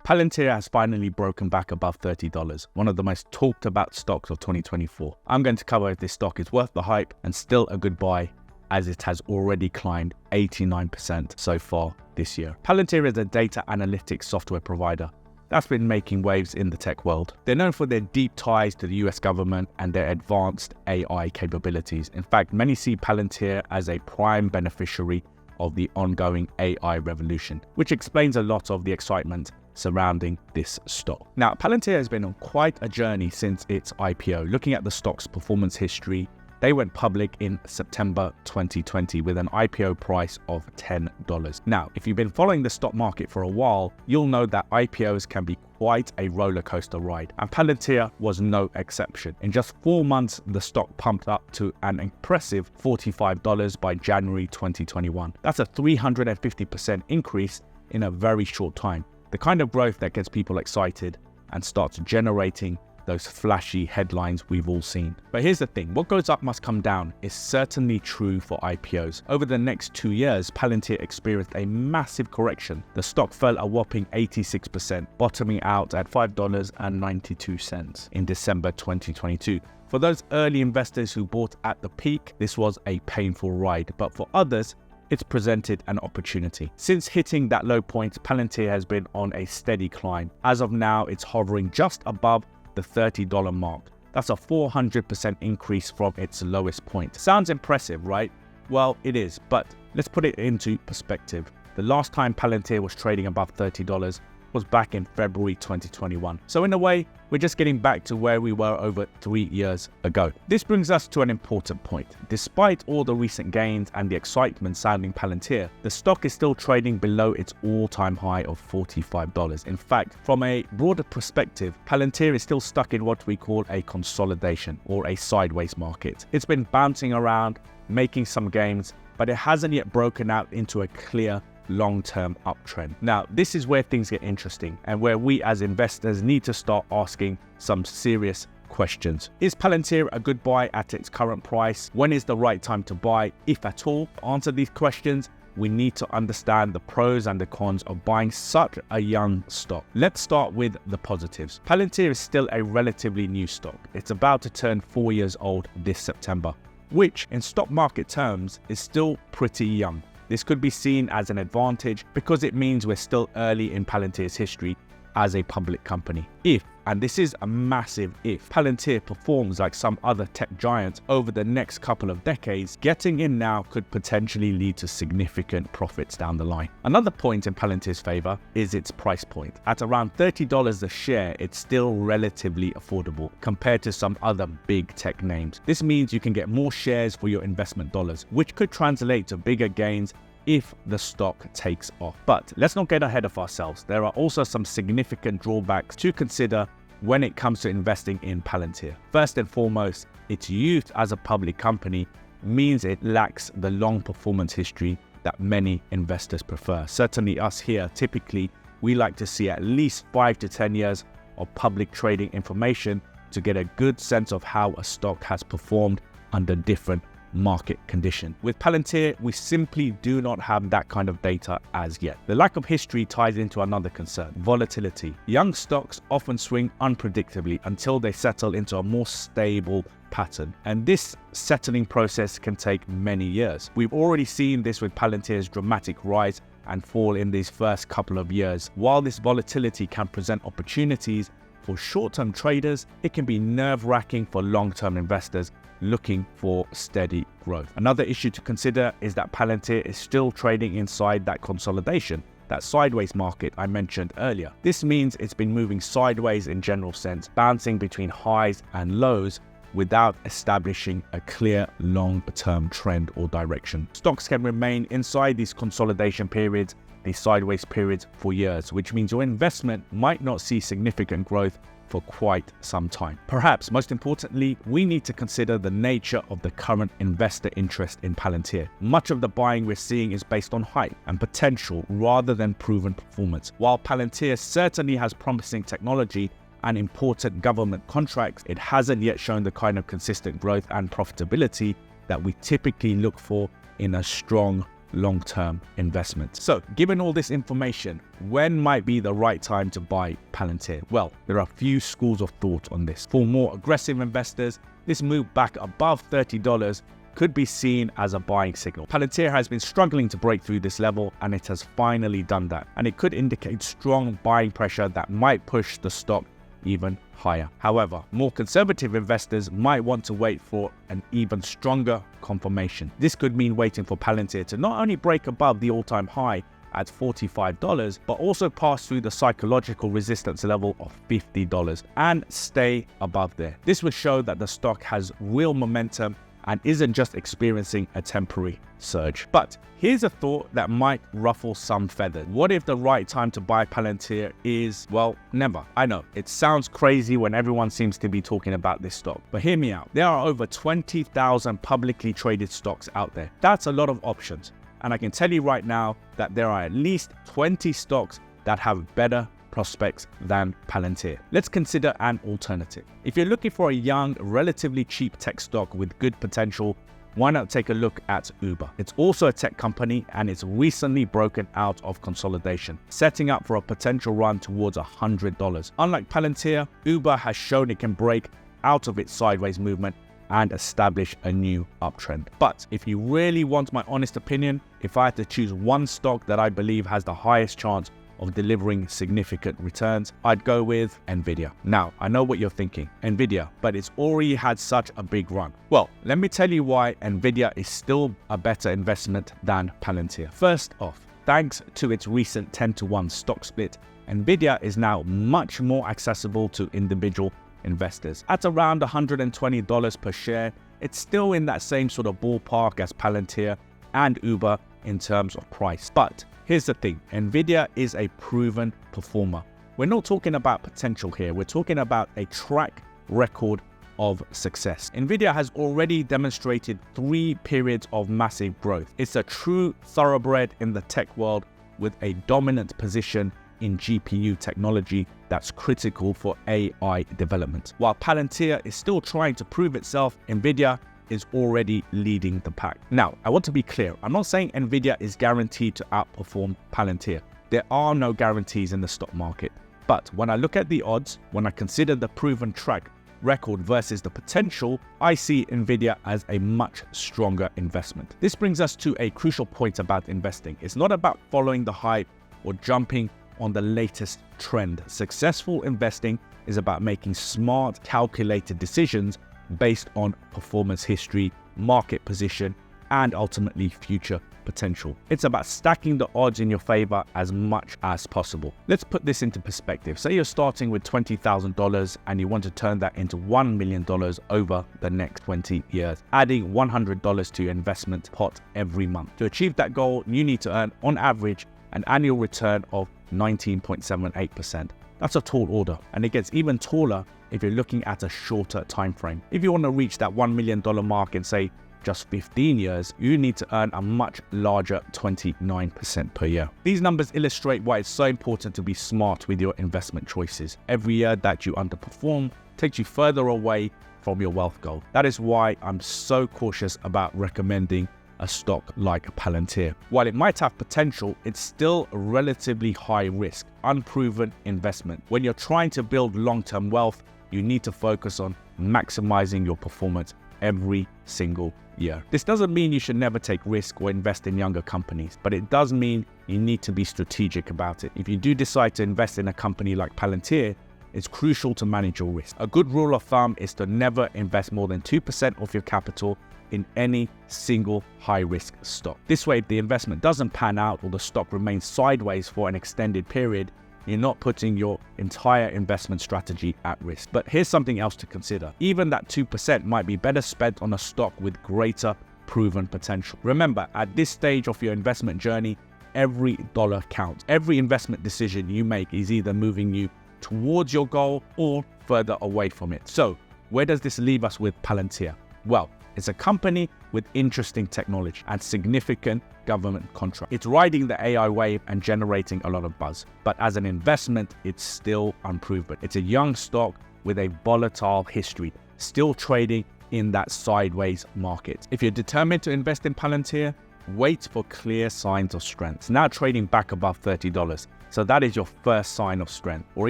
Palantir has finally broken back above $30, one of the most talked about stocks of 2024. I'm going to cover if this stock is worth the hype and still a good buy, as it has already climbed 89% so far this year. Palantir is a data analytics software provider that's been making waves in the tech world. They're known for their deep ties to the US government and their advanced AI capabilities. In fact, many see Palantir as a prime beneficiary of the ongoing AI revolution, which explains a lot of the excitement surrounding this stock. Now, Palantir has been on quite a journey since its IPO. Looking at the stock's performance history, they went public in September 2020 with an IPO price of $10. Now, if you've been following the stock market for a while, you'll know that IPOs can be quite a roller coaster ride, and Palantir was no exception. In just 4 months, the stock pumped up to an impressive $45 by January 2021. That's a 350% increase in a very short time. The kind of growth that gets people excited and starts generating those flashy headlines we've all seen. But here's the thing, what goes up must come down is certainly true for IPOs. Over the next 2 years, Palantir experienced a massive correction. The stock fell a whopping 86%, bottoming out at $5.92 in December 2022. For those early investors who bought at the peak, this was a painful ride, but for others, it's presented an opportunity. Since hitting that low point, Palantir has been on a steady climb. As of now, it's hovering just above the $30 mark. That's a 400% increase from its lowest point. Sounds impressive, right? Well, it is, but let's put it into perspective. The last time Palantir was trading above $30 was back in February 2021. So in a way, we're just getting back to where we were over 3 years ago. This brings us to an important point. Despite all the recent gains and the excitement surrounding Palantir, the stock is still trading below its all-time high of $45. In fact, from a broader perspective, Palantir is still stuck in what we call a consolidation or a sideways market. It's been bouncing around, making some gains, but it hasn't yet broken out into a clear long-term uptrend. Now, this is where things get interesting and where we as investors need to start asking some serious questions. Is Palantir a good buy at its current price? When is the right time to buy, if at all? To answer these questions, we need to understand the pros and the cons of buying such a young stock. Let's start with the positives. Palantir is still a relatively new stock. It's about to turn 4 years old this September, which in stock market terms is still pretty young. This could be seen as an advantage because it means we're still early in Palantir's history as a public company. If, and this is a massive if, Palantir performs like some other tech giants over the next couple of decades, getting in now could potentially lead to significant profits down the line. Another point in Palantir's favor is its price point. At around $30 a share, it's still relatively affordable compared to some other big tech names. This means you can get more shares for your investment dollars, which could translate to bigger gains if the stock takes off. But let's not get ahead of ourselves. There are also some significant drawbacks to consider when it comes to investing in Palantir. First and foremost, its youth as a public company means it lacks the long performance history that many investors prefer. Certainly us here, typically, we like to see at least 5 to 10 years of public trading information to get a good sense of how a stock has performed under different market condition. With Palantir, we simply do not have that kind of data as yet. The lack of history ties into another concern: volatility. Young stocks often swing unpredictably until they settle into a more stable pattern, and this settling process can take many years. We've already seen this with Palantir's dramatic rise and fall in these first couple of years. While this volatility can present opportunities for short-term traders, it can be nerve-wracking for long-term investors looking for steady growth. Another issue to consider is that Palantir is still trading inside that consolidation, that sideways market I mentioned earlier. This means it's been moving sideways in general sense, bouncing between highs and lows without establishing a clear long-term trend or direction. Stocks can remain inside these consolidation periods, these sideways periods, for years, which means your investment might not see significant growth for quite some time. Perhaps most importantly, we need to consider the nature of the current investor interest in Palantir. Much of the buying we're seeing is based on hype and potential rather than proven performance. While Palantir certainly has promising technology and important government contracts, it hasn't yet shown the kind of consistent growth and profitability that we typically look for in a strong long-term investment. So, given all this information, when might be the right time to buy Palantir? Well, there are a few schools of thought on this. For more aggressive investors, this move back above $30 could be seen as a buying signal. Palantir has been struggling to break through this level, and it has finally done that. And it could indicate strong buying pressure that might push the stock even higher. However, more conservative investors might want to wait for an even stronger confirmation. This could mean waiting for Palantir to not only break above the all-time high at $45, but also pass through the psychological resistance level of $50 and stay above there. This would show that the stock has real momentum and isn't just experiencing a temporary surge. But here's a thought that might ruffle some feathers. What if the right time to buy Palantir is, well, never? I know, it sounds crazy when everyone seems to be talking about this stock, but hear me out. There are over 20,000 publicly traded stocks out there. That's a lot of options. And I can tell you right now that there are at least 20 stocks that have better prospects than Palantir. Let's consider an alternative. If you're looking for a young, relatively cheap tech stock with good potential, why not take a look at Uber? It's also a tech company, and it's recently broken out of consolidation, setting up for a potential run towards $100. Unlike Palantir, Uber has shown it can break out of its sideways movement and establish a new uptrend. But if you really want my honest opinion, if I had to choose one stock that I believe has the highest chance of delivering significant returns, I'd go with Nvidia. Now, I know what you're thinking, Nvidia, but it's already had such a big run. Well, let me tell you why Nvidia is still a better investment than Palantir. First off, thanks to its recent 10-to-1 stock split, Nvidia is now much more accessible to individual investors. At around $120 per share, it's still in that same sort of ballpark as Palantir and Uber in terms of price. But here's the thing, Nvidia is a proven performer. We're not talking about potential here, we're talking about a track record of success. Nvidia has already demonstrated 3 periods of massive growth. It's a true thoroughbred in the tech world with a dominant position in GPU technology that's critical for AI development. While Palantir is still trying to prove itself, Nvidia is already leading the pack. Now, I want to be clear. I'm not saying Nvidia is guaranteed to outperform Palantir. There are no guarantees in the stock market. But when I look at the odds, when I consider the proven track record versus the potential, I see Nvidia as a much stronger investment. This brings us to a crucial point about investing. It's not about following the hype or jumping on the latest trend. Successful investing is about making smart, calculated decisions based on performance history, market position, and ultimately future potential. It's about stacking the odds in your favor as much as possible. Let's put this into perspective. Say you're starting with $20,000 and you want to turn that into $1 million over the next 20 years, adding $100 to your investment pot every month. To achieve that goal, you need to earn, on average, an annual return of 19.78%. That's a tall order, and it gets even taller if you're looking at a shorter time frame. If you want to reach that $1 million mark in, say, just 15 years, you need to earn a much larger 29% per year. These numbers illustrate why it's so important to be smart with your investment choices. Every year that you underperform takes you further away from your wealth goal. That is why I'm so cautious about recommending a stock like Palantir. While it might have potential, it's still a relatively high risk, unproven investment. When you're trying to build long-term wealth, you need to focus on maximizing your performance every single year. This doesn't mean you should never take risk or invest in younger companies, but it does mean you need to be strategic about it. If you do decide to invest in a company like Palantir, it's crucial to manage your risk. A good rule of thumb is to never invest more than 2% of your capital in any single high-risk stock. This way, if the investment doesn't pan out or the stock remains sideways for an extended period, you're not putting your entire investment strategy at risk. But here's something else to consider. Even that 2% might be better spent on a stock with greater proven potential. Remember, at this stage of your investment journey, every dollar counts. Every investment decision you make is either moving you towards your goal or further away from it. So, where does this leave us with Palantir? Well, it's a company with interesting technology and significant government contracts. It's riding the AI wave and generating a lot of buzz. But as an investment, it's still unproven. It's a young stock with a volatile history, still trading in that sideways market. If you're determined to invest in Palantir, wait for clear signs of strength. It's now trading back above $30. So that is your first sign of strength. Or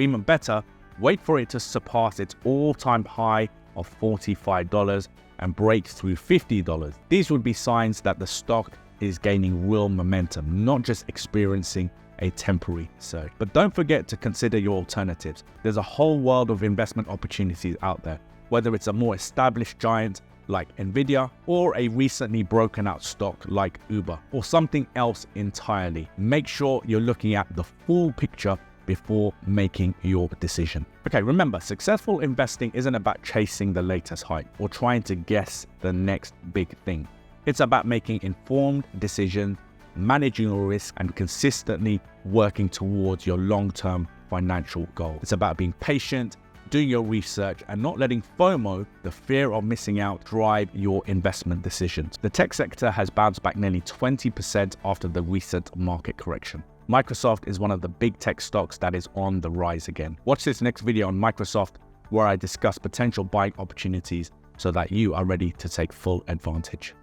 even better, wait for it to surpass its all-time high of $45 and break through $50. These would be signs that the stock is gaining real momentum, not just experiencing a temporary surge. But don't forget to consider your alternatives. There's a whole world of investment opportunities out there, whether it's a more established giant like Nvidia, or a recently broken out stock like Uber, or something else entirely. Make sure you're looking at the full picture before making your decision. Okay, remember, successful investing isn't about chasing the latest hype or trying to guess the next big thing. It's about making informed decisions, managing your risk, and consistently working towards your long-term financial goals. It's about being patient, doing your research, and not letting FOMO, the fear of missing out, drive your investment decisions. The tech sector has bounced back nearly 20% after the recent market correction. Microsoft is one of the big tech stocks that is on the rise again. Watch this next video on Microsoft where I discuss potential buying opportunities so that you are ready to take full advantage.